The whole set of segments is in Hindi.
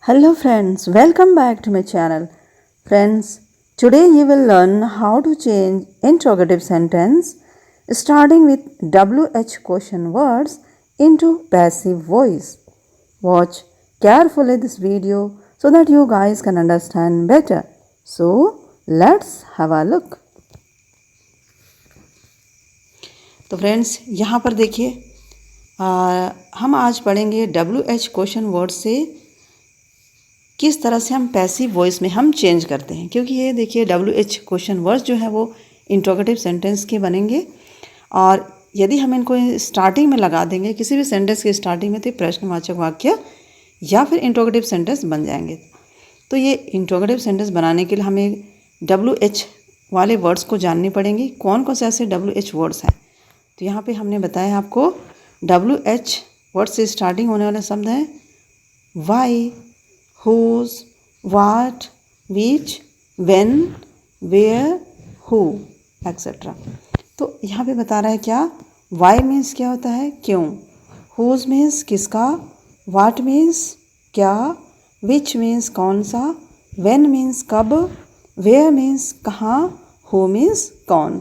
Hello friends, welcome back to my channel. Friends, today you will learn how to change interrogative sentence starting with WH question words into passive voice. Watch carefully this video so that you guys can understand better. So, let's have a look. तो फ्रेंड्स यहाँ पर देखिए हम आज पढ़ेंगे WH क्वेश्चन वर्ड से किस तरह से हम पैसिव वॉइस में हम चेंज करते हैं, क्योंकि ये देखिए WH क्वेश्चन वर्ड्स जो है वो इंट्रोगेटिव सेंटेंस के बनेंगे और यदि हम इनको स्टार्टिंग में लगा देंगे किसी भी सेंटेंस के स्टार्टिंग में तो प्रश्नवाचक वाक्य या फिर इंट्रोगेटिव सेंटेंस बन जाएंगे। तो ये इंट्रोगेटिव सेंटेंस बनाने के लिए हमें WH वाले वर्ड्स को जाननी पड़ेंगी। कौन कौन से ऐसे WH वर्ड्स हैं, तो यहाँ पे हमने बताया आपको WH वर्ड से स्टार्टिंग होने वाले शब्द हैं Y, whose, what, which, when, where, who, etc. तो यहाँ पे बता रहा है क्या, why मीन्स क्या होता है क्यों, whose मीन्स किसका, what मीन्स क्या, which मीन्स कौन सा, when मीन्स कब, where मीन्स कहाँ, who मीन्स कौन।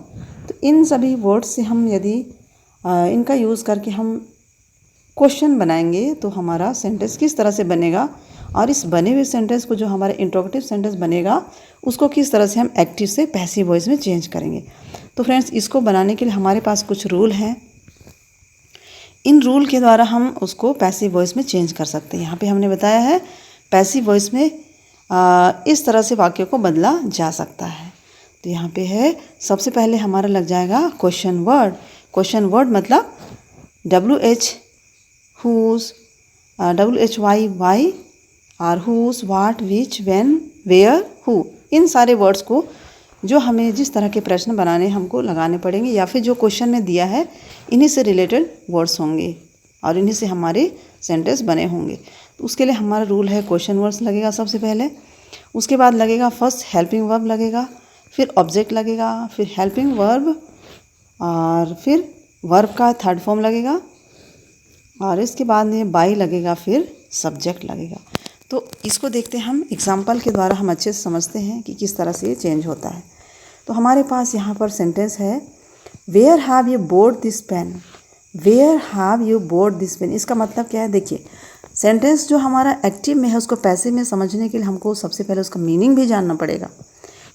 तो इन सभी वर्ड्स से हम यदि इनका यूज़ करके हम क्वेश्चन बनाएंगे तो हमारा सेंटेंस किस तरह से बनेगा और इस बने हुए सेंटेंस को जो हमारा इंट्रोगेटिव सेंटेंस बनेगा उसको किस तरह से हम एक्टिव से पैसिव वॉइस में चेंज करेंगे। तो फ्रेंड्स इसको बनाने के लिए हमारे पास कुछ रूल हैं। इन रूल के द्वारा हम उसको पैसिव वॉइस में चेंज कर सकते हैं। यहाँ पे हमने बताया है पैसिव वॉइस में इस तरह से वाक्यों को बदला जा सकता है। तो यहाँ पे है सबसे पहले हमारा लग जाएगा क्वेश्चन वर्ड। क्वेश्चन वर्ड मतलब WH, whose, WHY, वाई और whose, what, which, when, where, who, इन सारे वर्ड्स को जो हमें जिस तरह के प्रश्न बनाने हमको लगाने पड़ेंगे या फिर जो क्वेश्चन में दिया है इन्हीं से रिलेटेड वर्ड्स होंगे और इन्हीं से हमारे सेंटेंस बने होंगे। तो उसके लिए हमारा रूल है क्वेश्चन वर्ड्स लगेगा सबसे पहले, उसके बाद लगेगा फर्स्ट हेल्पिंग वर्ब लगेगा, फिर ऑब्जेक्ट लगेगा, फिर हेल्पिंग वर्ब और फिर वर्ब का थर्ड फॉर्म लगेगा और इसके बाद में बाई लगेगा, फिर सब्जेक्ट लगेगा। तो इसको देखते हैं हम एग्जाम्पल के द्वारा, हम अच्छे से समझते हैं कि किस तरह से ये चेंज होता है। तो हमारे पास यहाँ पर सेंटेंस है where have you bought this pen, where have you bought this pen. इसका मतलब क्या है, देखिए सेंटेंस जो हमारा एक्टिव में है उसको पैसिव में समझने के लिए हमको सबसे पहले उसका मीनिंग भी जानना पड़ेगा।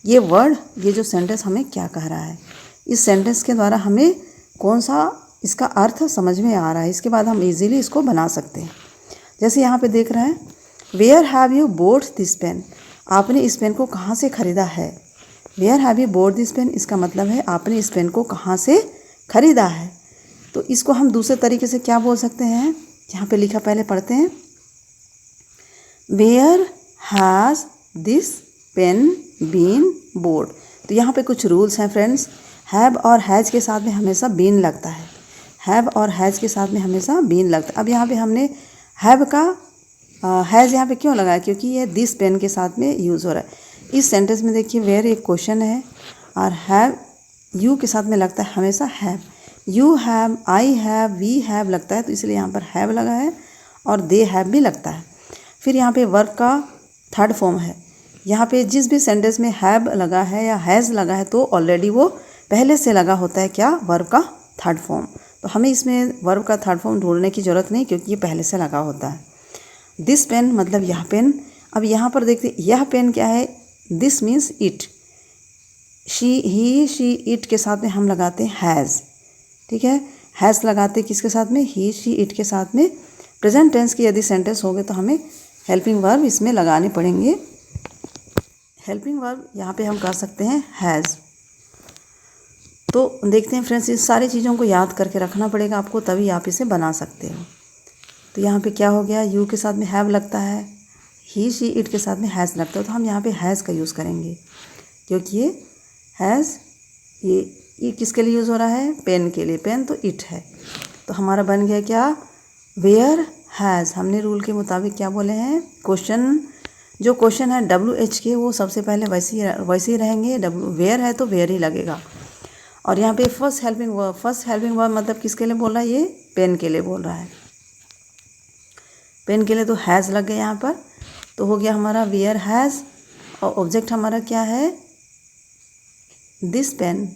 ये वर्ड, ये जो सेंटेंस हमें क्या कह रहा है, इस सेंटेंस के द्वारा हमें कौन सा इसका अर्थ समझ में आ रहा है, इसके बाद हम इजीली इसको बना सकते हैं। जैसे यहाँ पे देख रहे हैं where have you bought this pen, आपने इस पेन को कहाँ से ख़रीदा है। Where have you bought this pen इसका मतलब है आपने इस पेन को कहाँ से ख़रीदा है। तो इसको हम दूसरे तरीके से क्या बोल सकते हैं, यहाँ पे लिखा पहले पढ़ते हैं where has this pen been bought. तो यहाँ पे कुछ रूल्स हैं फ्रेंड्स। हैव और हैज़ के साथ में हमेशा बीन लगता है, हैव और हैज़ के साथ में हमेशा बीन लगता है। अब यहाँ पे हमने हैव का हैज़ यहाँ पे क्यों लगाया, क्योंकि ये दिस पेन के साथ में यूज़ हो रहा है। इस सेंटेंस में देखिए वेयर एक क्वेश्चन है और हैव यू के साथ में लगता है हमेशा have, you have, I have, we have लगता है, तो इसलिए यहाँ पर हैव लगा है और दे हैव भी लगता है। फिर यहाँ पे वर्ब का थर्ड फॉर्म है। यहाँ पे जिस भी सेंटेंस में हैव लगा है या हैज़ लगा है तो ऑलरेडी वो पहले से लगा होता है क्या, वर्ब का थर्ड फॉर्म। तो हमें इसमें वर्ब का थर्ड फॉर्म ढूंढने की ज़रूरत नहीं, क्योंकि ये पहले से लगा होता है। दिस पेन मतलब यह पेन। अब यहाँ पर देखते यह पेन क्या है, this means it, she, he, she, it के साथ में हम लगाते हैं हैज़, ठीक है। हैज़ लगाते किसके साथ में, ही, शी, इट के साथ में। प्रेजेंट टेंस की यदि सेंटेंस हो गए तो हमें हेल्पिंग वर्ब इसमें लगाने पड़ेंगे। हेल्पिंग वर्ब यहाँ पे हम कर सकते हैं हैज़। तो देखते हैं फ्रेंड्स, इस सारी चीज़ों को याद करके रखना पड़ेगा आपको, तभी आप इसे बना सकते हो। तो यहाँ पे क्या हो गया, यू के साथ में हैव लगता है, ही, शी, इट के साथ में हैज़ लगता है, तो हम यहाँ पे हैज़ का यूज़ करेंगे, क्योंकि ये हैज़ ये किसके लिए यूज़ हो रहा है, पेन के लिए, पेन तो इट है। तो हमारा बन गया क्या, वेयर हैज़। हमने रूल के मुताबिक क्या बोले हैं, क्वेश्चन जो क्वेश्चन है WH के वो सबसे पहले वैसे ही रहेंगे, वेयर है तो वेयर ही लगेगा। और यहाँ पे फर्स्ट हेल्पिंग वर्ब मतलब किसके लिए बोल रहा है, ये पेन के लिए बोल रहा है। पेन के लिए तो हैज़ लग गया यहाँ पर। तो हो गया हमारा वेयर हैज़, और ऑब्जेक्ट हमारा क्या है, दिस पेन,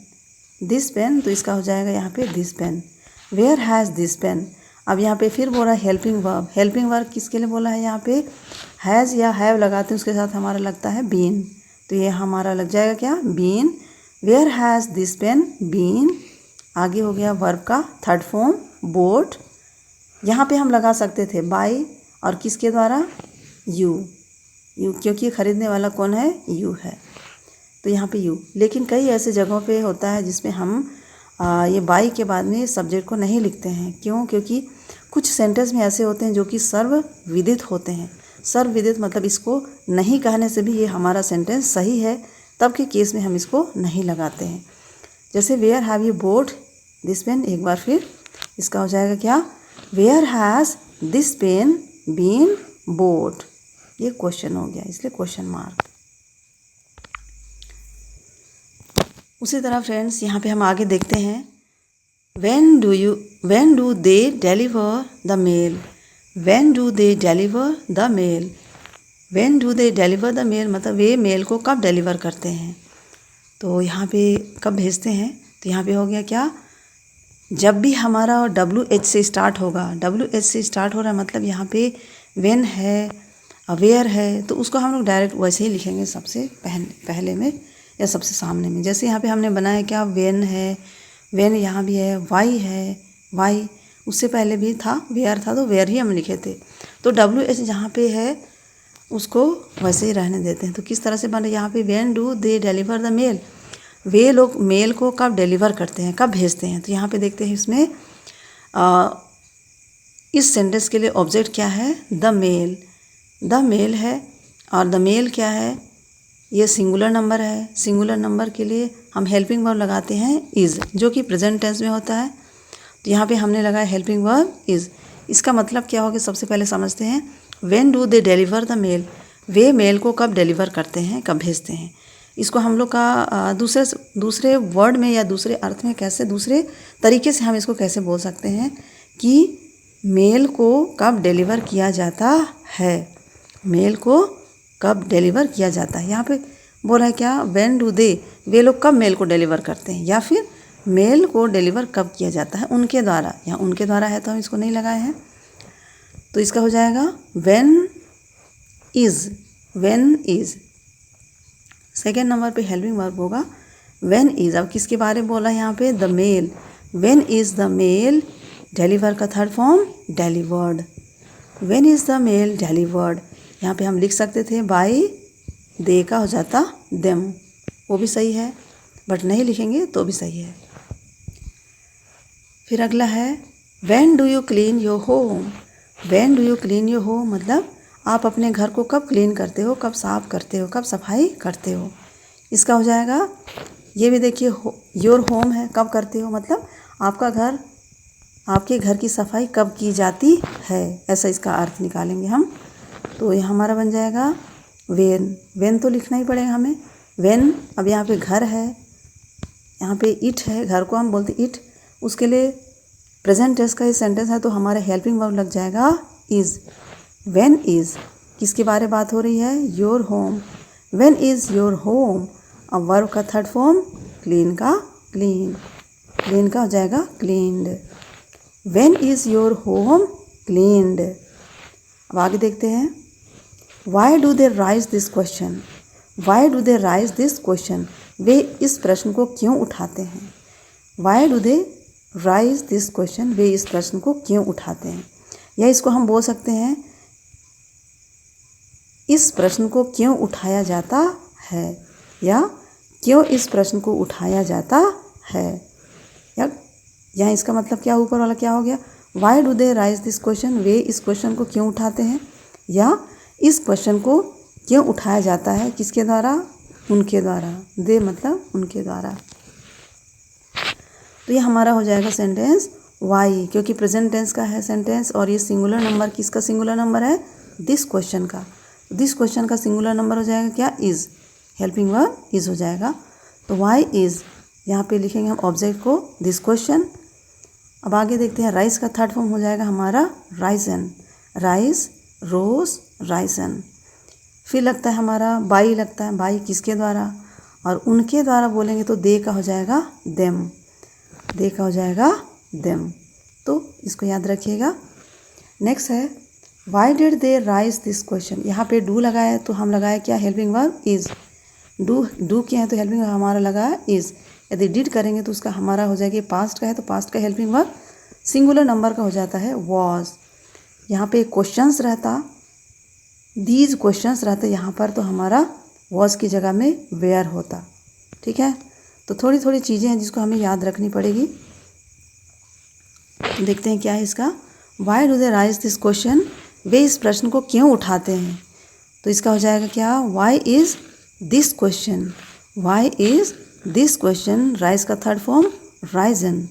दिस पेन, तो इसका हो जाएगा यहाँ पे this pen. Where has this pen. अब यहाँ पे फिर बोला हेल्पिंग वर्ब, हेल्पिंग वर्ब किसके लिए बोला है, यहाँ पे हैज़ या हैव लगाते हैं, उसके साथ हमारा लगता है बीन, तो ये हमारा लग जाएगा क्या, been. Where has this pen been. आगे हो गया वर्ब का थर्ड फॉर्म बोट। यहाँ पे हम लगा सकते थे बाय, और किसके द्वारा, यू, क्योंकि खरीदने वाला कौन है, यू है, तो यहाँ पे यू। लेकिन कई ऐसे जगहों पे होता है जिसमें हम ये बाय के बाद में सब्जेक्ट को नहीं लिखते हैं। क्यों, क्योंकि कुछ सेंटेंस में ऐसे होते हैं जो कि सर्वविदित होते हैं। सर्वविदित मतलब इसको नहीं कहने से भी ये हमारा सेंटेंस सही है, तब के केस में हम इसको नहीं लगाते हैं। जैसे where have you bought this pen, एक बार फिर इसका हो जाएगा क्या, where has this pen been bought. ये क्वेश्चन हो गया, इसलिए क्वेश्चन मार्क। उसी तरह फ्रेंड्स यहाँ पे हम आगे देखते हैं, when do they deliver the mail, when do they deliver the mail, when do they deliver the mail मतलब वे मेल को कब डिलीवर करते हैं, तो यहाँ पे कब भेजते हैं, तो यहाँ पे हो गया क्या, जब भी हमारा WH से स्टार्ट होगा, WH से स्टार्ट हो रहा है मतलब यहाँ पे when है, अवेयर है, तो उसको हम लोग डायरेक्ट वैसे ही लिखेंगे सबसे पहले में या सबसे सामने में। जैसे यहाँ पे हमने बनाया क्या, वेन है, वेन यहाँ भी है, वाई है, वाई उससे पहले भी था, वेयर था, तो वेयर ही हम लिखे थे। तो WH जहाँ पे है उसको वैसे ही रहने देते हैं। तो किस तरह से बने यहाँ पे, when do they deliver the mail, वे लोग मेल को कब डिलीवर करते हैं, कब भेजते हैं। तो यहाँ पे देखते हैं इसमें इस सेंटेंस के लिए ऑब्जेक्ट क्या है, द मेल, द मेल है, और द मेल क्या है, ये सिंगुलर नंबर है। सिंगुलर नंबर के लिए हम हेल्पिंग वर्ब लगाते हैं इज़, जो कि प्रेजेंट टेंस में होता है। तो यहाँ पे हमने लगाया हेल्पिंग वर्ब इज़। इसका मतलब क्या होगा, सबसे पहले समझते हैं, when do they deliver the mail, वे मेल को कब डिलीवर करते हैं, कब भेजते हैं। इसको हम लोग का दूसरे वर्ड में या दूसरे अर्थ में कैसे, दूसरे तरीके से हम इसको कैसे बोल सकते हैं कि मेल को कब डिलीवर किया जाता है, मेल को कब डिलीवर किया जाता है। यहाँ पे बोला है क्या, व्हेन डू दे, वे लोग कब मेल को डिलीवर करते हैं, या फिर मेल को डिलीवर कब किया जाता है, उनके द्वारा। यहाँ उनके द्वारा है तो हम इसको नहीं लगाए हैं, तो इसका हो जाएगा when is, when is. Second number पे हेल्पिंग वर्ब होगा व्हेन इज़। अब किसके बारे में बोला है यहाँ पे, the mail, when is the mail, deliver का third form delivered, when is the mail delivered. यहाँ पे हम लिख सकते थे बाय, दे का हो जाता देम, वो भी सही है, बट नहीं लिखेंगे तो भी सही है। फिर अगला है when do you clean your home, when do you clean your home मतलब आप अपने घर को कब क्लीन करते हो, कब साफ़ करते हो, कब सफाई करते हो। इसका हो जाएगा, ये भी देखिए योर होम है, कब करते हो मतलब आपका घर, आपके घर की सफाई कब की जाती है, ऐसा इसका अर्थ निकालेंगे हम। तो ये हमारा बन जाएगा वेन, वेन तो लिखना ही पड़ेगा हमें, वेन। अब यहाँ पे घर है, यहाँ पे इट है, घर को हम बोलते इट, उसके लिए प्रेजेंट टेंस का ही सेंटेंस है, तो हमारा हेल्पिंग वर्ब लग जाएगा इज़। व्हेन इज़ किसके बारे में बात हो रही है, your home, when is your home. अब वर्ब का थर्ड फॉर्म क्लीन का, क्लीन, क्लीन का हो जाएगा cleaned, when is your home cleaned. अब आगे देखते हैं, why do they raise this question, why do they raise this question, वे इस प्रश्न को क्यों उठाते हैं। Why do they raise this question, वे इस प्रश्न को क्यों उठाते हैं, या इसको हम बोल सकते हैं इस प्रश्न को क्यों उठाया जाता है, या क्यों इस प्रश्न को उठाया जाता है। या यहाँ इसका मतलब क्या, ऊपर वाला क्या हो गया, why do they raise this question, वे इस क्वेश्चन को क्यों उठाते हैं, या इस क्वेश्चन को क्यों उठाया जाता है, किसके द्वारा, उनके द्वारा, दे मतलब उनके द्वारा। तो ये हमारा हो जाएगा सेंटेंस वाई, क्योंकि प्रेजेंट टेंस का है सेंटेंस, और ये सिंगुलर नंबर किसका सिंगुलर नंबर है, दिस क्वेश्चन का। दिस क्वेश्चन का सिंगुलर नंबर हो जाएगा क्या, इज़, हेल्पिंग वर्ब इज़ हो जाएगा। तो वाई इज़, यहाँ पे लिखेंगे हम ऑब्जेक्ट को दिस क्वेश्चन। अब आगे देखते हैं, राइस का थर्ड फॉर्म हो जाएगा हमारा राइजन, राइस, रोज, राइसन। फिर लगता है हमारा बाई, लगता है बाई किसके द्वारा, और उनके द्वारा बोलेंगे तो दे का हो जाएगा देम, दे का हो जाएगा देम। तो इसको याद रखिएगा। नेक्स्ट है why did they raise this question. यहाँ पे डू लगाया तो हम लगाए क्या, हेल्पिंग वर्ब इज़। डू किया है तो हेल्पिंग वर्ब हमारा लगा है इज़। यदि डिड करेंगे तो उसका हमारा हो जाएगा, पास्ट का है तो पास्ट का हेल्पिंग वर्ब सिंगुलर नंबर का हो जाता है वॉज। यहाँ पे क्वेश्चंस रहता, दीज क्वेश्चंस रहते यहाँ पर, तो हमारा वॉज की जगह में वेयर होता। ठीक है, तो थोड़ी थोड़ी चीज़ें हैं जिसको हमें याद रखनी पड़ेगी। देखते हैं क्या है इसका। Why do they raise this question, वे इस प्रश्न को क्यों उठाते हैं। तो इसका हो जाएगा क्या, why is this question, why is this question. Rise का थर्ड फॉर्म राइजन,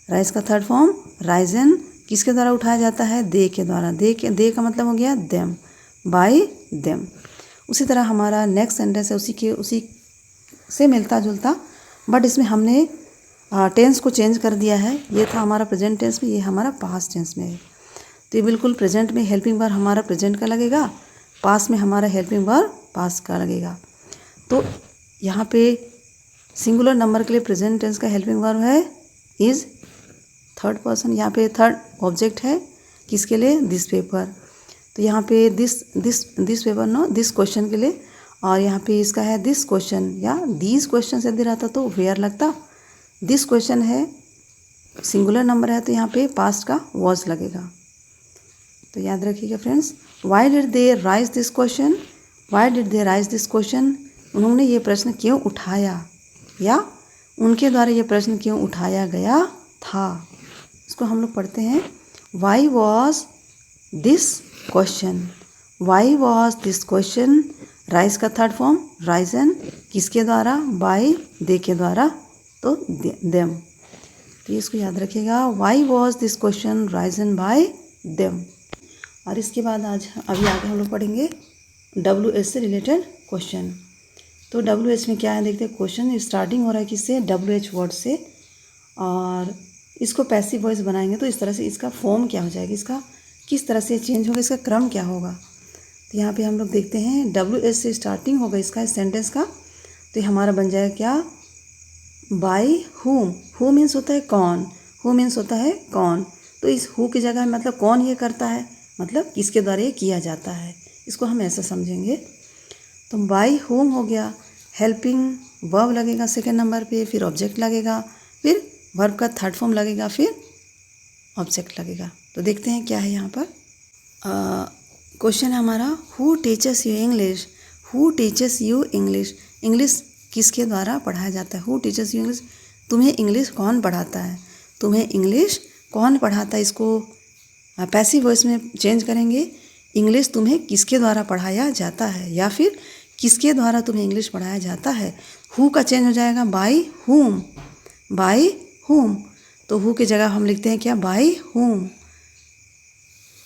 राइज का थर्ड फॉर्म राइजन किसके द्वारा उठाया जाता है, दे के द्वारा। दे का मतलब हो गया देम, बाय देम। उसी तरह हमारा नेक्स्ट सेंटेंस है उसी से मिलता जुलता, बट इसमें हमने टेंस को चेंज कर दिया है। ये था हमारा प्रेजेंट टेंस में, ये हमारा पास्ट टेंस में है। तो ये बिल्कुल प्रेजेंट में हेल्पिंग वर्ब हमारा प्रेजेंट का लगेगा, पास्ट में हमारा हेल्पिंग वर्ब पास्ट का लगेगा। तो यहाँ पे सिंगुलर नंबर के लिए प्रेजेंट टेंस का हेल्पिंग वर्ब है इज़, थर्ड पर्सन। यहाँ पे थर्ड ऑब्जेक्ट है किसके लिए, दिस पेपर। तो यहाँ पे this paper no, this question के लिए। और यहाँ पे इसका है दिस क्वेश्चन या दीज क्वेश्चन यदि रहता तो वेयर लगता। दिस क्वेश्चन है सिंगुलर नंबर है तो यहाँ पे पास्ट का वॉज लगेगा। तो याद रखिएगा friends. Why did they raise this question, why did they raise this question, उन्होंने ये प्रश्न क्यों उठाया, या उनके द्वारा ये प्रश्न क्यों उठाया गया था। इसको हम लोग पढ़ते हैं। Why was this question, why was this question. Rise का थर्ड फॉर्म राइजन किसके द्वारा, बाय दे के द्वारा, तो देम। तो इसको याद रखिएगा, why was this question Ryzen bye them. और इसके बाद अभी आगे हम लोग पढ़ेंगे WH से रिलेटेड क्वेश्चन। तो WH में क्या है देखते हैं। क्वेश्चन स्टार्टिंग हो रहा है किससे, WH वर्ड से, और इसको पैसिव वॉइस बनाएंगे तो इस तरह से इसका फॉर्म क्या हो जाएगा, इसका किस तरह से चेंज होगा, इसका क्रम क्या होगा। तो यहाँ पे हम लोग देखते हैं WH से स्टार्टिंग होगा इसका सेंटेंस का। तो हमारा बन जाएगा क्या, बाय हुम। हु मीन्स होता है कौन, हु मीन्स होता है कौन। तो इस हु की जगह मतलब कौन ये करता है, मतलब किसके द्वारा ये किया जाता है, इसको हम ऐसा समझेंगे। तो बाय हुम हो गया, हेल्पिंग वर्ब लगेगा सेकेंड नंबर पे, फिर ऑब्जेक्ट लगेगा, फिर वर्ब का थर्ड फॉर्म लगेगा, फिर ऑब्जेक्ट लगेगा। तो देखते हैं क्या है यहाँ पर। क्वेश्चन है हमारा, who teaches you English, who teaches you English. English किसके द्वारा पढ़ाया जाता है, हु टीचर्स यू इंग्लिश। तुम्हें इंग्लिश कौन पढ़ाता है, तुम्हें इंग्लिश कौन पढ़ाता है। इसको पैसिव वॉइस में चेंज करेंगे, इंग्लिश तुम्हें किसके द्वारा पढ़ाया जाता है, या फिर किसके द्वारा तुम्हें इंग्लिश पढ़ाया जाता है। हु का चेंज हो जाएगा बाय हुम, बाय हुम। तो हु की जगह हम लिखते हैं क्या, बाय हुम।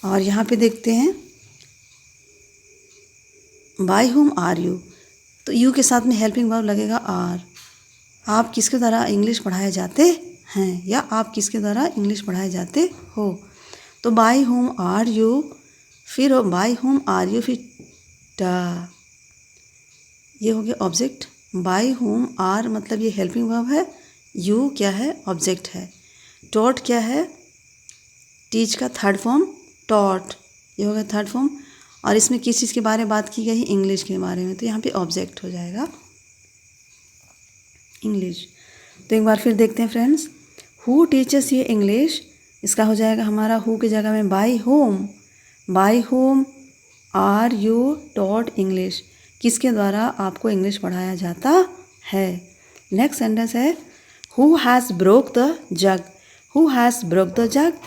और यहाँ पे देखते हैं बाय हुम आर यू। तो यू के साथ में हेल्पिंग वर्ब लगेगा आर। आप किसके द्वारा इंग्लिश पढ़ाए जाते हैं, या आप किसके द्वारा इंग्लिश पढ़ाए जाते हो। तो बाय हुम आर यू, फिर बाय हुम आर यू, फिर ये हो गया ऑब्जेक्ट। बाय हुम आर मतलब ये हेल्पिंग वर्ब है, यू क्या है, ऑब्जेक्ट है। टॉट क्या है, टीच का थर्ड फॉर्म टॉट, ये हो गया थर्ड फॉर्म। और इसमें किस चीज़ के बारे में बात की गई, इंग्लिश के बारे में, तो यहाँ पे ऑब्जेक्ट हो जाएगा इंग्लिश। तो एक बार फिर देखते हैं friends, who teaches you English, इसका हो जाएगा हमारा हु की जगह में by whom, by whom are you taught English. किसके द्वारा आपको इंग्लिश पढ़ाया जाता है। नेक्स्ट सेंटेंस है, who has broke the jug, who has broke the jug.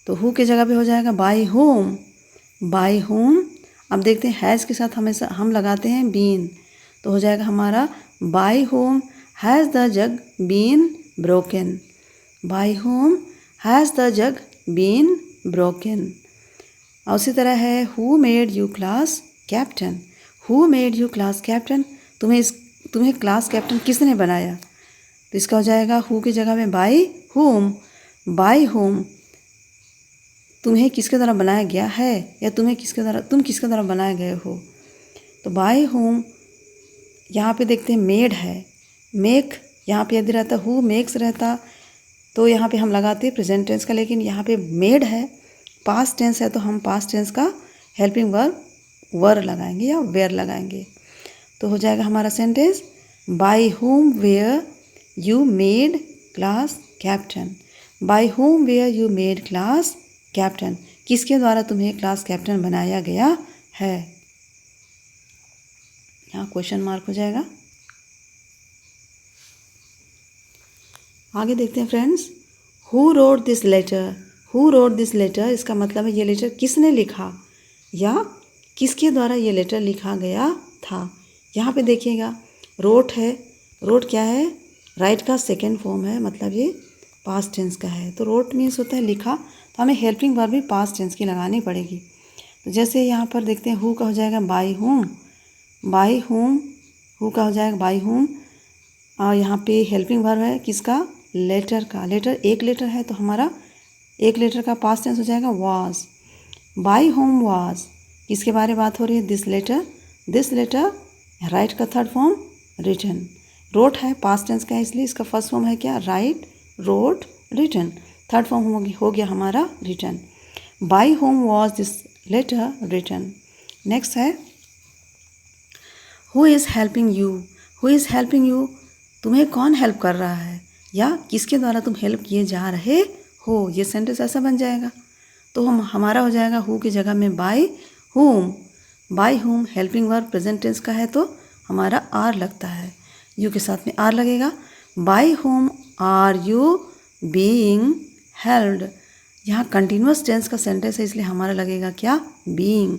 तो हु की जगह पे हो जाएगा बाय होम, बाय होम। अब देखते हैं हैज़ के साथ हमेशा हम लगाते हैं बीन, तो हो जाएगा हमारा by whom has the jug been broken, by whom has the jug been broken. और उसी तरह है who made you class captain, who made you class captain. तुम्हें क्लास कैप्टन किसने बनाया। तो इसका हो जाएगा हु की जगह में बाय होम, बाय होम। तुम्हें किसके द्वारा बनाया गया है, या तुम किसके द्वारा बनाए गए हो। तो बाय होम यहाँ पे देखते हैं मेड है, मेक यहाँ पे यदि रहता हु मेक्स रहता तो यहाँ पे हम लगाते प्रेजेंट टेंस का, लेकिन यहाँ पे मेड है, पास्ट टेंस है, तो हम पास्ट टेंस का हेल्पिंग वर्ब वर लगाएंगे या वेयर लगाएंगे। तो हो जाएगा हमारा sentence by whom were you made class captain. By whom were you made class captain, किसके द्वारा तुम्हें क्लास कैप्टन बनाया गया है। यहाँ क्वेश्चन मार्क हो जाएगा। आगे देखते हैं friends, who wrote this letter. Who wrote this letter, इसका मतलब है ये लेटर किसने लिखा या किसके द्वारा ये लेटर लिखा गया था। यहाँ पे देखिएगा रोट है, रोट क्या है, राइट का सेकेंड फॉर्म है, मतलब ये पास्ट टेंस का है। तो रोट मीन्स होता है लिखा, तो हमें हेल्पिंग वर्ब भी पास्ट टेंस की लगानी पड़ेगी। तो जैसे यहाँ पर देखते हैं हु का हो जाएगा by whom, by whom, who का हो जाएगा बाय होम, और यहाँ पे हेल्पिंग वर्ब है किसका, लेटर का। लेटर एक लेटर है तो हमारा एक लेटर का पास्ट टेंस हो जाएगा वाज। बाय होम वाज, किसके बारे में बात हो रही है, this letter, this letter write का थर्ड फॉर्म रिटन। रोट है पास्ट टेंस का है, इसलिए इसका फर्स्ट फॉर्म है क्या, write, wrote, written, third form हो गया हमारा written. By whom was this letter written. Next है who is helping you. Who is helping you, तुम्हें कौन हेल्प कर रहा है या किसके द्वारा तुम हेल्प किए जा रहे हो, ये सेंटेंस ऐसा बन जाएगा। तो हमारा हो जाएगा हु की जगह में by whom. By whom helping verb present tense का है तो हमारा आर लगता है, यू के साथ में आर लगेगा। By whom are you being helped, यहाँ कंटिन्यूअस टेंस का सेंटेंस है इसलिए हमारा लगेगा क्या, being.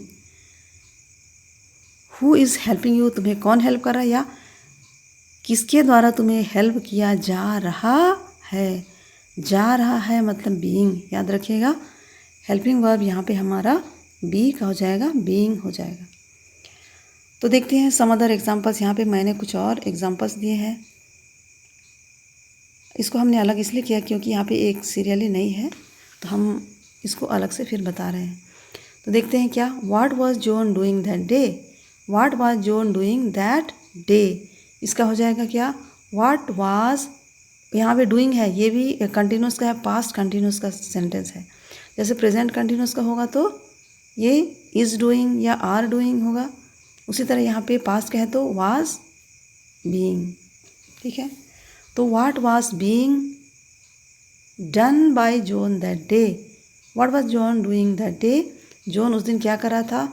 Who is helping you, तुम्हें कौन हेल्प कर रहा है या किसके द्वारा तुम्हें हेल्प किया जा रहा है। जा रहा है मतलब बीइंग, याद रखिएगा हेल्पिंग वर्ब यहाँ पे हमारा बी का हो जाएगा, बीइंग हो जाएगा। तो देखते हैं सम अदर एग्जांपल्स। यहाँ पे मैंने कुछ और एग्जांपल्स दिए हैं, इसको हमने अलग इसलिए किया क्योंकि यहाँ पे एक सीरियली नहीं है तो हम इसको अलग से फिर बता रहे हैं। तो देखते हैं क्या, what was John doing that day. What was John doing that day, इसका हो जाएगा क्या, व्हाट वाज, यहाँ पे डूइंग है, ये भी कंटिन्यूस का है, पास्ट कंटिन्यूस का सेंटेंस है। जैसे प्रेजेंट कंटिन्यूस का होगा तो ये इज़ डूइंग या आर डूइंग होगा, उसी तरह यहाँ पे पास्ट का है तो वाज बीइंग। ठीक है, तो what was being done by John that day. What was John doing that day, John उस दिन क्या कर रहा था,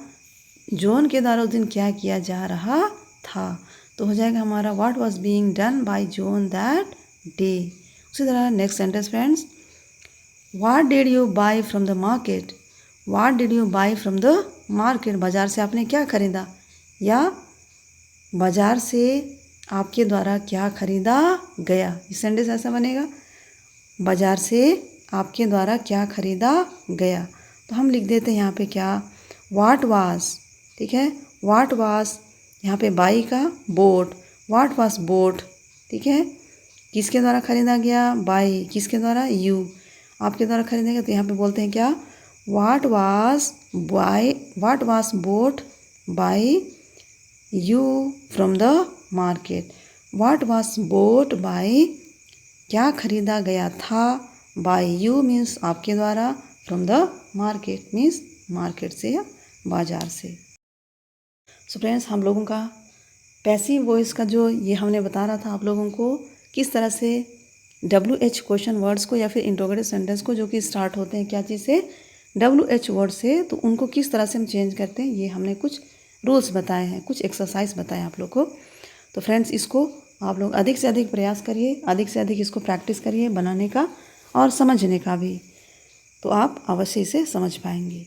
जॉन के द्वारा उस दिन क्या किया जा रहा था। तो हो जाएगा हमारा what was being done by John that day. उसी तरह next sentence friends, what did you buy from the market. What did you buy from the market, बाज़ार से आपने क्या खरीदा या बाज़ार से आपके द्वारा क्या खरीदा गया। ये सेंटेंस ऐसा बनेगा, बाज़ार से आपके द्वारा क्या खरीदा गया। तो हम लिख देते हैं यहाँ पे क्या, व्हाट वाज। ठीक है, व्हाट वाज यहाँ पे बाई का बोट, व्हाट वाज बोट। ठीक है, किसके द्वारा खरीदा गया, बाई, किसके द्वारा, यू, आपके द्वारा खरीदा गया। तो यहाँ पे बोलते हैं क्या, what was by, what was bought by you from the market. What was bought by, क्या खरीदा गया था, बाय यू मीन्स आपके द्वारा, from the market means market से या बाज़ार से। सो फ्रेंड्स, हम लोगों का पैसिव वॉइस का जो ये हमने बता रहा था आप लोगों को किस तरह से WH क्वेश्चन वर्ड्स को या फिर इंट्रोगेटिव सेंटेंस को जो कि स्टार्ट होते हैं क्या चीज़ से, WH वर्ड से, तो उनको किस तरह से हम चेंज करते हैं, ये हमने कुछ रूल्स बताए हैं, कुछ एक्सरसाइज बताए आप लोग को। तो फ्रेंड्स, इसको आप लोग अधिक से अधिक प्रयास करिए, अधिक से अधिक इसको प्रैक्टिस करिए बनाने का और समझने का भी, तो आप अवश्य इसे समझ पाएंगे।